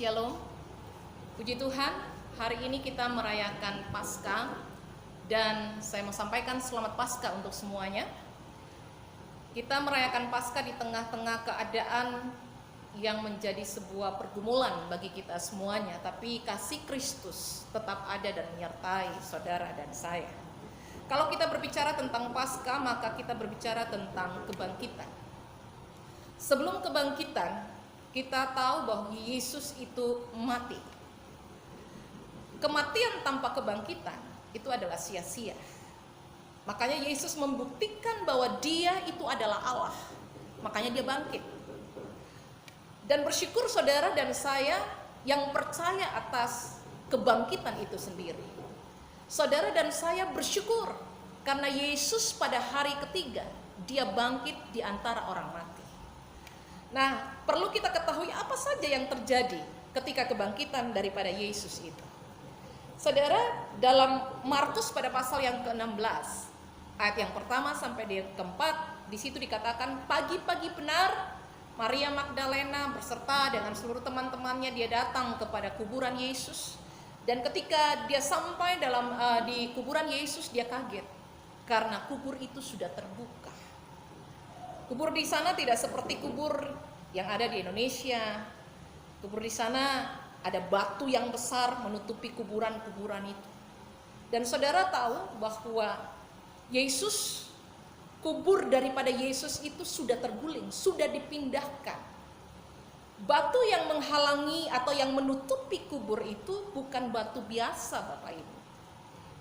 Shalom. Puji Tuhan, hari ini kita merayakan Paskah dan saya mau sampaikan selamat Paskah untuk semuanya. Kita merayakan Paskah di tengah-tengah keadaan yang menjadi sebuah pergumulan bagi kita semuanya, tapi kasih Kristus tetap ada dan menyertai saudara dan saya. Kalau kita berbicara tentang Paskah, maka kita berbicara tentang kebangkitan. Sebelum kebangkitan, kita tahu bahwa Yesus itu mati. Kematian tanpa kebangkitan itu adalah sia-sia. Makanya Yesus membuktikan bahwa Dia itu adalah Allah. Makanya Dia bangkit. Dan bersyukur saudara dan saya yang percaya atas kebangkitan itu sendiri. Saudara dan saya bersyukur karena Yesus pada hari ketiga Dia bangkit di antara orang mati. Nah, perlu kita ketahui apa saja yang terjadi ketika kebangkitan daripada Yesus itu. Saudara, dalam Markus pada pasal yang ke-16, ayat yang pertama sampai di keempat, di situ dikatakan pagi-pagi benar Maria Magdalena beserta dengan seluruh teman-temannya dia datang kepada kuburan Yesus. Dan ketika dia sampai di kuburan Yesus, dia kaget karena kubur itu sudah terbuka. Kubur di sana tidak seperti kubur yang ada di Indonesia. Kubur di sana ada batu yang besar menutupi kuburan-kuburan itu. Dan saudara tahu bahwa kubur daripada Yesus itu sudah terguling, sudah dipindahkan. Batu yang menghalangi atau yang menutupi kubur itu bukan batu biasa, Bapak Ibu.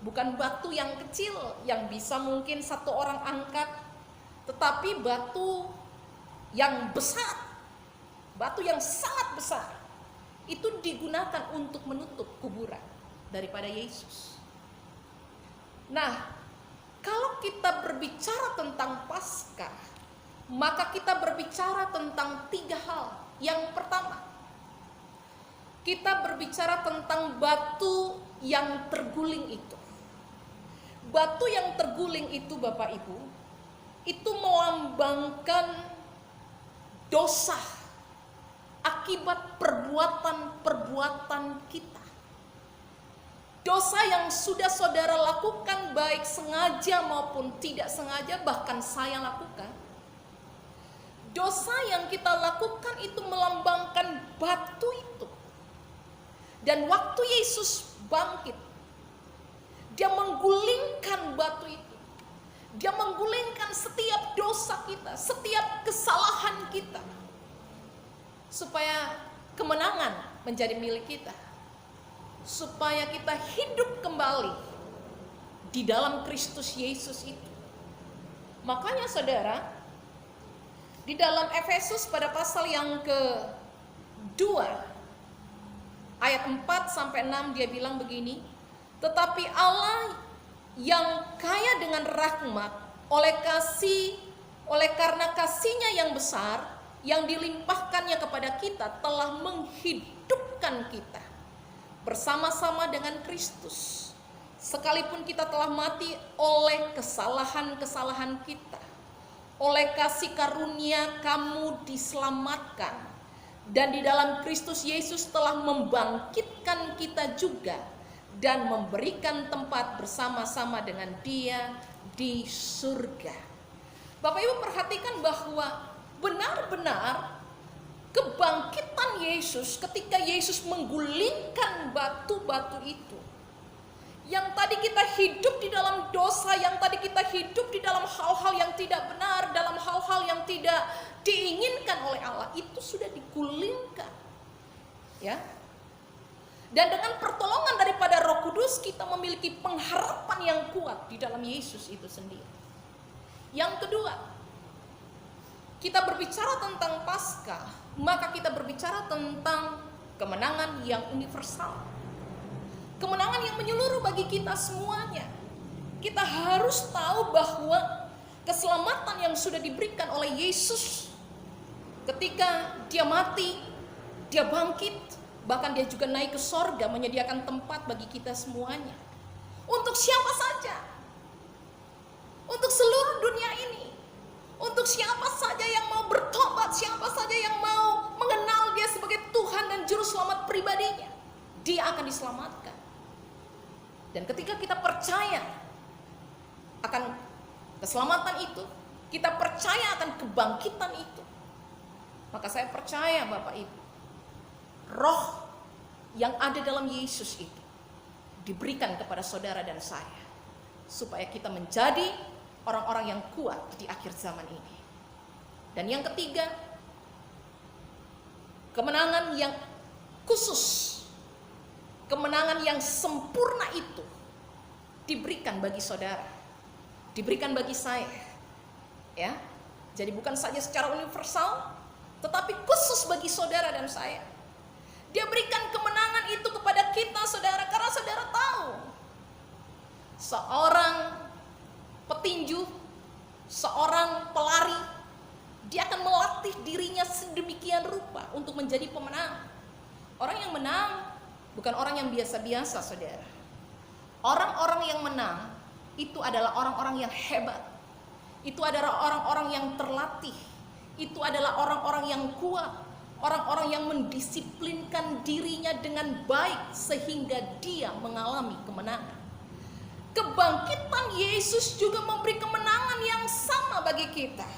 Bukan batu yang kecil yang bisa mungkin satu orang angkat, tetapi batu yang besar, batu yang sangat besar, itu digunakan untuk menutup kuburan daripada Yesus. Nah, kalau kita berbicara tentang Paskah, maka kita berbicara tentang 3 hal. Yang pertama, kita berbicara tentang batu yang terguling itu. Batu yang terguling itu, Bapak Ibu, itu melambangkan dosa akibat perbuatan-perbuatan kita. Dosa yang sudah saudara lakukan baik sengaja maupun tidak sengaja, bahkan saya lakukan. Dosa yang kita lakukan itu melambangkan batu itu. Dan waktu Yesus bangkit, Dia menggulingkan batu itu. Dia menggulingkan setiap dosa kita, setiap kesalahan kita, supaya kemenangan menjadi milik kita, supaya kita hidup kembali di dalam Kristus Yesus itu. Makanya saudara, di dalam Efesus pada pasal yang ke-2 ayat 4-6 dia bilang begini, tetapi Allah yang kaya dengan rahmat oleh karena kasih-Nya yang besar yang dilimpahkannya kepada kita telah menghidupkan kita bersama-sama dengan Kristus, sekalipun kita telah mati oleh kesalahan-kesalahan kita. Oleh kasih karunia kamu diselamatkan, dan di dalam Kristus Yesus telah membangkitkan kita juga dan memberikan tempat bersama-sama dengan Dia di surga. Bapak Ibu perhatikan bahwa benar-benar kebangkitan Yesus ketika Yesus menggulingkan batu-batu itu. Yang tadi kita hidup di dalam dosa, yang tadi kita hidup di dalam hal-hal yang tidak benar, dalam hal-hal yang tidak diinginkan oleh Allah, itu sudah digulingkan. Ya. Dan dengan pertolongan daripada Roh Kudus, kita memiliki pengharapan yang kuat di dalam Yesus itu sendiri. Yang kedua, kita berbicara tentang Paskah, maka kita berbicara tentang kemenangan yang universal. Kemenangan yang menyeluruh bagi kita semuanya. Kita harus tahu bahwa keselamatan yang sudah diberikan oleh Yesus ketika Dia mati, Dia bangkit, bahkan Dia juga naik ke sorga menyediakan tempat bagi kita semuanya. Untuk siapa saja? Untuk seluruh dunia ini. Untuk siapa saja yang mau bertobat, siapa saja yang mau mengenal Dia sebagai Tuhan Tuhan dan Juru Selamat pribadinya, dia akan diselamatkan. Dan ketika kita percaya akan keselamatan itu, kita percaya akan kebangkitan itu, maka saya percaya Bapak Ibu, roh yang ada dalam Yesus itu diberikan kepada saudara dan saya, supaya kita menjadi orang-orang yang kuat di akhir zaman ini. Dan yang ketiga, kemenangan yang khusus, kemenangan yang sempurna itu diberikan bagi saudara, diberikan bagi saya, ya. Jadi bukan saja secara universal, tetapi khusus bagi saudara dan saya. Dia berikan kemenangan itu kepada kita, saudara, karena saudara tahu, seorang petinju, seorang pelari, dia akan melatih dirinya sedemikian rupa untuk menjadi pemenang. Orang yang menang bukan orang yang biasa-biasa, saudara. Orang-orang yang menang itu adalah orang-orang yang hebat. Itu adalah orang-orang yang terlatih. Itu adalah orang-orang yang kuat. Orang-orang yang mendisiplinkan dirinya dengan baik sehingga dia mengalami kemenangan. Kebangkitan Yesus juga memberi kemenangan yang sama bagi kita.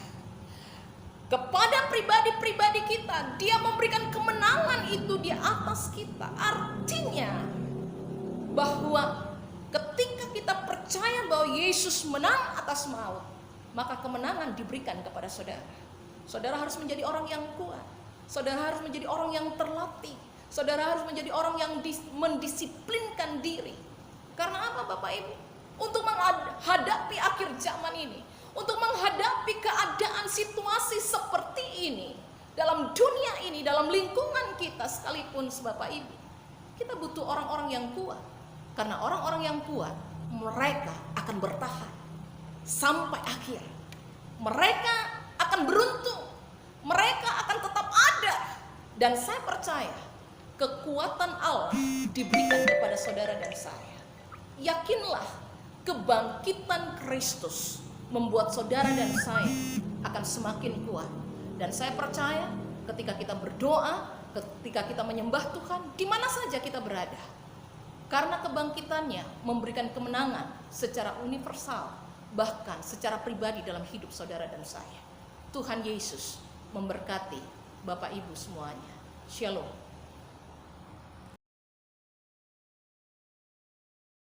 Kepada pribadi-pribadi kita, dia memberikan kemenangan itu di atas kita. Artinya bahwa ketika kita percaya bahwa Yesus menang atas maut, maka kemenangan diberikan kepada saudara. Saudara harus menjadi orang yang kuat. Saudara harus menjadi orang yang terlatih. Saudara harus menjadi orang yang mendisiplinkan diri. Karena apa Bapak Ibu? Untuk menghadapi akhir zaman ini, untuk menghadapi keadaan situasi seperti ini, dalam dunia ini, dalam lingkungan kita sekalipun Bapak Ibu, kita butuh orang-orang yang kuat. Karena orang-orang yang kuat, mereka akan bertahan sampai akhir. Mereka akan beruntung, mereka akan tetap ada. Dan saya percaya kekuatan Allah diberikan kepada saudara dan saya. Yakinlah, kebangkitan Kristus membuat saudara dan saya akan semakin kuat. Dan saya percaya ketika kita berdoa, ketika kita menyembah Tuhan, di mana saja kita berada, karena kebangkitannya memberikan kemenangan secara universal, bahkan secara pribadi dalam hidup saudara dan saya. Tuhan Yesus memberkati Bapak Ibu semuanya. Shalom.